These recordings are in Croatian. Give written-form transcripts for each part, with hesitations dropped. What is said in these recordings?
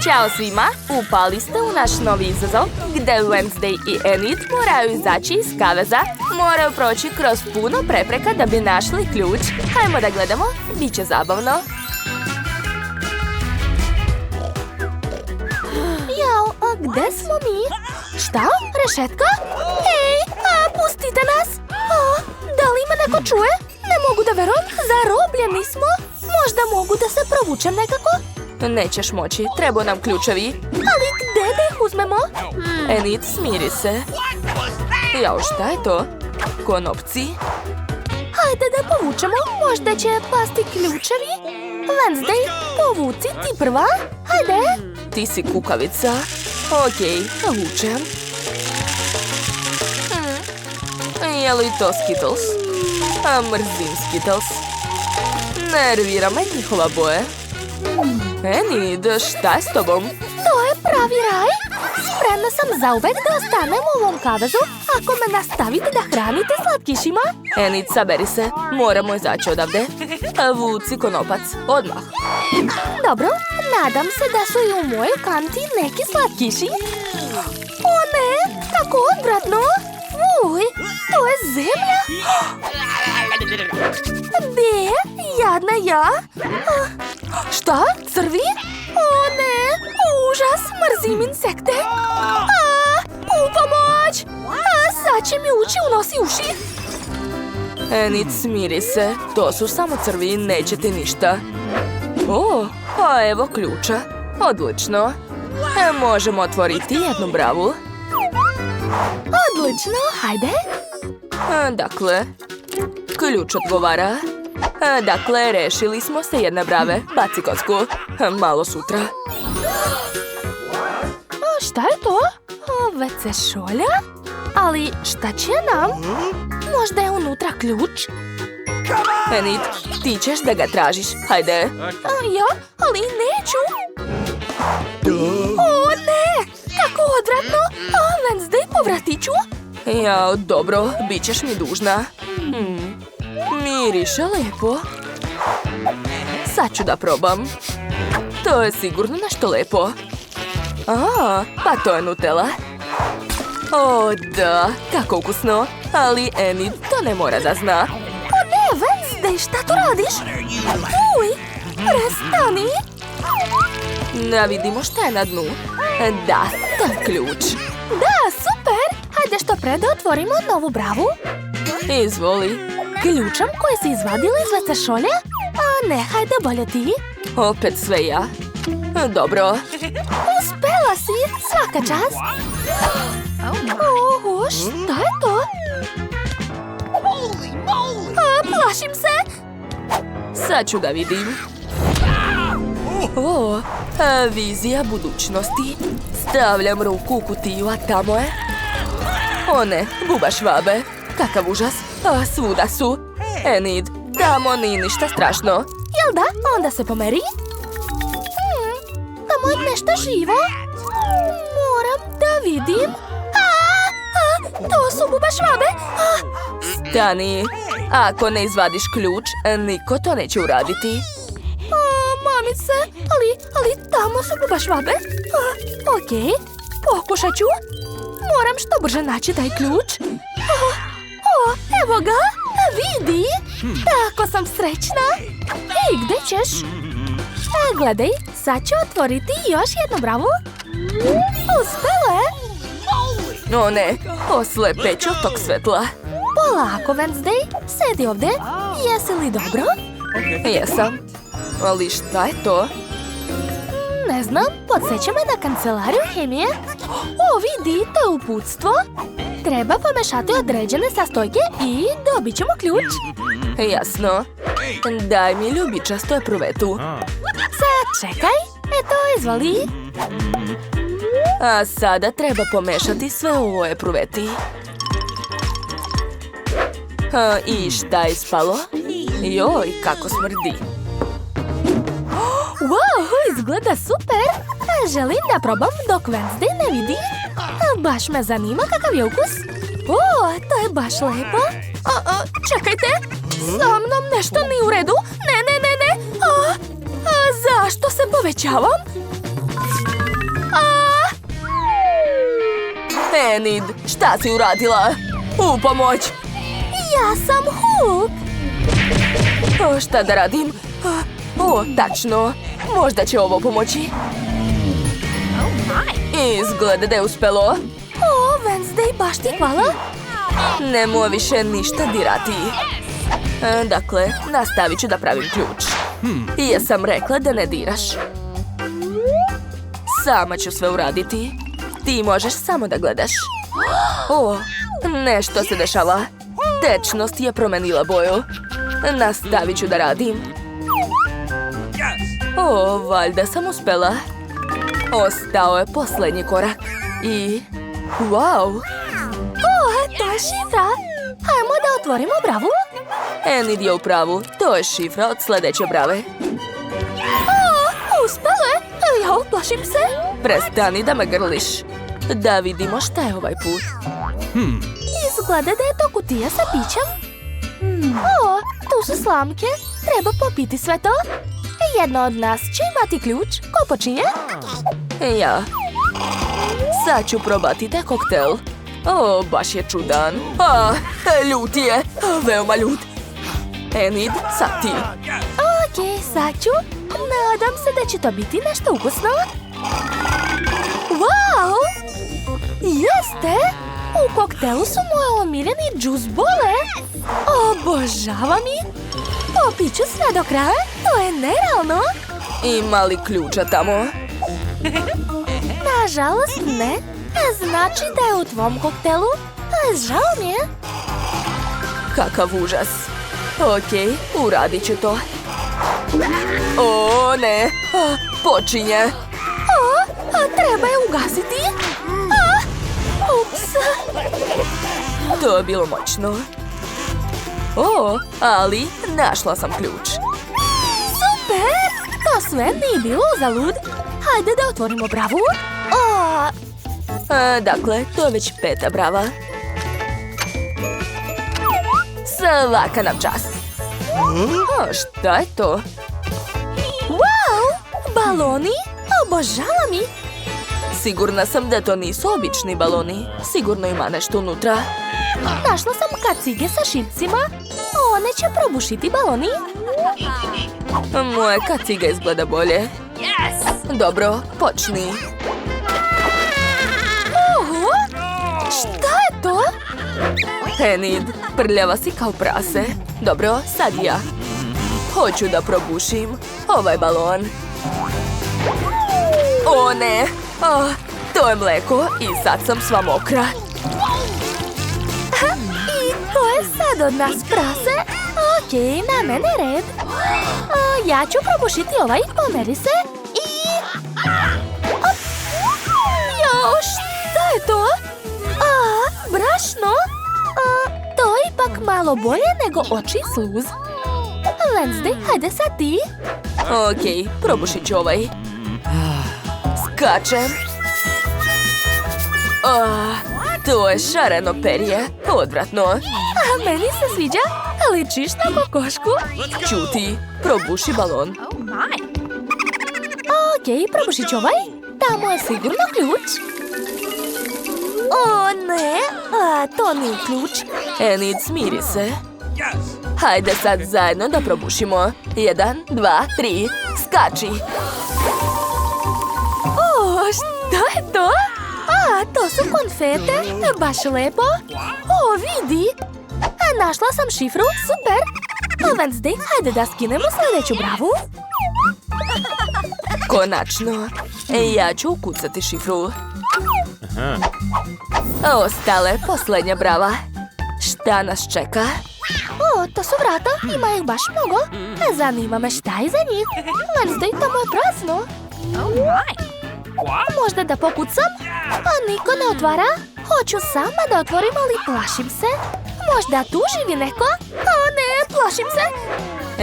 Ćao svima, upali ste u naš novi izazov gdje Wednesday i Enid moraju izaći iz kaveza. Moraju proći kroz puno prepreka da bi našli ključ. Hajmo da gledamo, bit će zabavno. Jao, a gdje smo mi? Šta? Rešetka? Hej, pustite nas! Da li me neko čuje? Ne mogu da verujem, zarobljeni smo. Možda mogu da se provučem nekako? Nećeš moći, treba nam ključevi. Ali gde da ih uzmemo? Enid, smiri se. Jao, šta je to? Konopci? Hajde da povučemo, možda će pasti ključevi. Wednesday, povuci ti prva. Hajde. Ti si kukavica. Okej, povučem. Je li to Skittles? Mrzim Skittles. Nervira me njihova boje. Enid, šta je s tobom? To je pravi raj. Spremna sam zauvek da ostanem u ovom kavezu ako me nastavite da hranite slatkišima. Enid, saberi se. Moramo izaći odavde. Vuci konopac, odmah. Dobro, nadam se da su i u mojoj kanti neki slatkiši. O ne, kako odvratno. Uj, to je zemlja. Be, jadna ja. Šta? Crvi? O ne, užas, mrzim insekte. U pomoć! Sad će mi ući u nos i uši. Enid, smiri se. To su samo crvi, neće ti ništa. O, a evo ključa. Odlično. Možemo otvoriti jednu bravu. Odlično, hajde. Dakle, ključ odgovara. Dakle, rešili smo se jedne brave. Baci kocku. Malo sutra. Šta je to? WC šolja? Ali šta će nam? Možda je unutra ključ? Enid, ti ćeš da ga tražiš. Hajde. Ja? Ali neću. O ne! Kako odvratno! Wednesday, povratit ću. Ja, dobro, bit ćeš mi dužna. Miriše lepo. Sad ću da probam. To je sigurno nešto lepo. Pa to je Nutella. O da, kako ukusno. Ali Enid to ne mora da zna. O ne, Wednesday, šta tu radiš? Uj, prestani. Da vidimo šta je na dnu. Da, to je ključ. Da, super. Hajde što pre da otvorimo novu bravu. Izvoli. Ključem koji si izvadila iz WC šolja? Ne, hajde bolje ti. Opet sve ja. Dobro. Uspela si, svaka čast. Oho, šta je to? Plašim se. Sad ću da vidim. Vizija budućnosti. Stavljam ruku u kutiju, a tamo je... O ne, buba švabe. Kakav užas. Svuda su. Enid, tamo nije ništa strašno. Jel da? Onda se pomeri. Tamo je nešto živo. Moram da vidim. To su buba švabe. Stani. Ako ne izvadiš ključ, niko to neće uraditi. Mamice, ali tamo su buba švabe. Okej, pokušat ću. Moram što brže naći taj ključ. Evo ga, vidi. Tako sam srećna. Ej, gde ćeš? Gledaj, sad ću otvoriti još jednu bravu. Uspelo je. O ne, oslepeć od tog svetla. Polako, Wednesday, sedi ovde. Jesi li dobro? Jesam. Ali šta je to? Ne znam, podsjeća me na kancelariju hemije. Vidi, to je uputstvo. Treba pomešati određene sastojke i dobit ćemo ključ. Jasno. Daj mi ljubičasto epruvetu. Sad čekaj. Eto, izvoli. A sada treba pomešati sve u ovoj epruveti. I šta je ispalo? Joj, kako smrdi. Wow, izgleda super. Želim da probam dok Wednesday ne vidi. Baš me zanima kakav je ukus. To je baš lepo. Čekajte, sa mnom nešto nije u redu. Ne. Zašto se povećavam? Enid, šta si uradila? U pomoć! Ja sam Hulk! Šta da radim? Tačno. Možda će ovo pomoći. Izgleda da je uspelo. Wednesday, baš ti hvala. Nemoj više ništa dirati. Dakle, nastavit ću da pravim ključ. Jesam rekla da ne diraš. Sama ću sve uraditi. Ti možeš samo da gledaš. Nešto se dešava. Tečnost je promenila boju. Nastavit ću da radim. Valjda sam uspela. Ostao je posljednji korak. I... Wow! To je šifra! Hajmo da otvorimo bravu. Enid je u pravu. To je šifra od sljedeće brave. Uspelo je! Ja uplašim se. Prestani da me grliš. Da vidimo šta je ovaj put. Izgleda da je to kutija sa pićem. Tu su slamke. Treba popiti sve to. Jedna od nas će imati ključ. Ko počinje? Ja. Sad ću probati taj koktel. Baš je čudan. Ljut je. Veoma ljut. Enid, sad ti. Okej, sad ću. Nadam se da će to biti nešto ukusno. Wow! Jeste! U koktelu su moje omiljeni džus bole. Obožavam ih. Popit ću sve do kraja. To je nerealno. Ima li ključa tamo? Nažalost ne. Znači da je u tvom koktelu. Žao mi je. Kakav užas. Okej, uradit ću to. Ne. Počinje. Treba je ugasiti. Ups. To je bilo moćno. Ali našla sam ključ. Super! To sve nije bilo uzalud. Hajde da otvorimo bravu. Dakle, to je već 5. brava. Svaka nam čast. Šta je to? Wow! Baloni? Obožavam ih. Sigurna sam da to nisu obični baloni. Sigurno ima nešto unutra. Našla sam kacige sa šipcima. One će probušiti baloni. Moje kacige izgleda bolje. Dobro, počni. Šta je to? Enid, prljava si kao prase. Dobro, sad ja. Hoću da probušim ovaj balon. Ne! To je mleko i sad sam sva mokra. I to je sad od nas prase. Okej, na mene red. Ja ću probušiti ovaj, pomeri se. I... šta je to? Brašno? To je ipak malo bolje nego oči sluz. Wednesday, hajde sad ti. Okej, probušit ću ovaj. Skačem. To je šareno perje. Odvratno. Meni se sviđa. Ličiš na kokošku. Ćuti, probuši balon. Okej, probušit ću ovaj. Tamo je sigurno ključ. Ne. To nije ključ. Enid, smiri se. Hajde sad zajedno da probušimo. 1, 2, 3. Skači. Šta je to? To su konfete. Baš lepo. Vidi. Našla sam šifru. Super. Wednesday, hajde da skinemo sljedeću bravu. Konačno. Ja ću ukucati šifru. Ostala je posljednja brava. Šta nas čeka? To su vrata. Ima ih baš mnogo. Zanima me šta je za njih. Wednesday, tamo je prazno. Možda da pokucam? Niko ne otvara? Hoću sama da otvorim, ali plašim se. Možda tu živi neko? Ne, plašim se.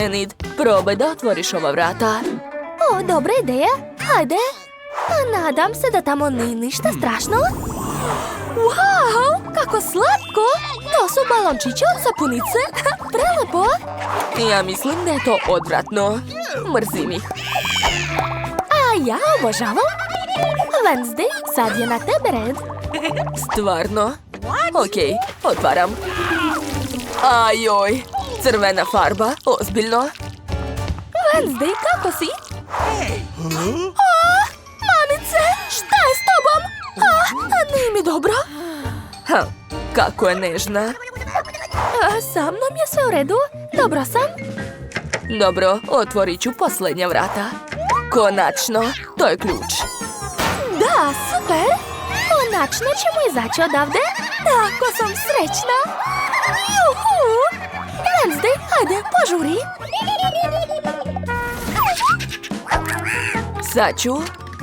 Enid, probaj da otvoriš ova vrata. Dobra ideja. Hajde. Nadam se da tamo nije ništa strašno. Wow, kako slatko. To su balončići od sapunice. Prelepo. Ja mislim da je to odvratno. Mrzim ih. Ja obožavam. Wednesday, sad je na tebe red. Stvarno? Okej, otvaram. Ajoj, crvena farba, ozbiljno. Wednesday, kako si? Mamice, šta je s tobom? Nije mi dobro. Kako je nežna. Sa mnom je sve u redu, dobro sam. Dobro, otvorit ću posljednja vrata. Konačno, to je ključ. Da, super. Konačno ćemo izaći odavde. Tako sam srećna. Juhu! Wednesday, ajde, požuri. Sad ću.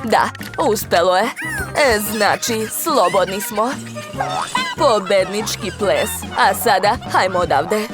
Da, uspelo je. Znači, slobodni smo. Pobednički ples. A sada, hajmo odavde.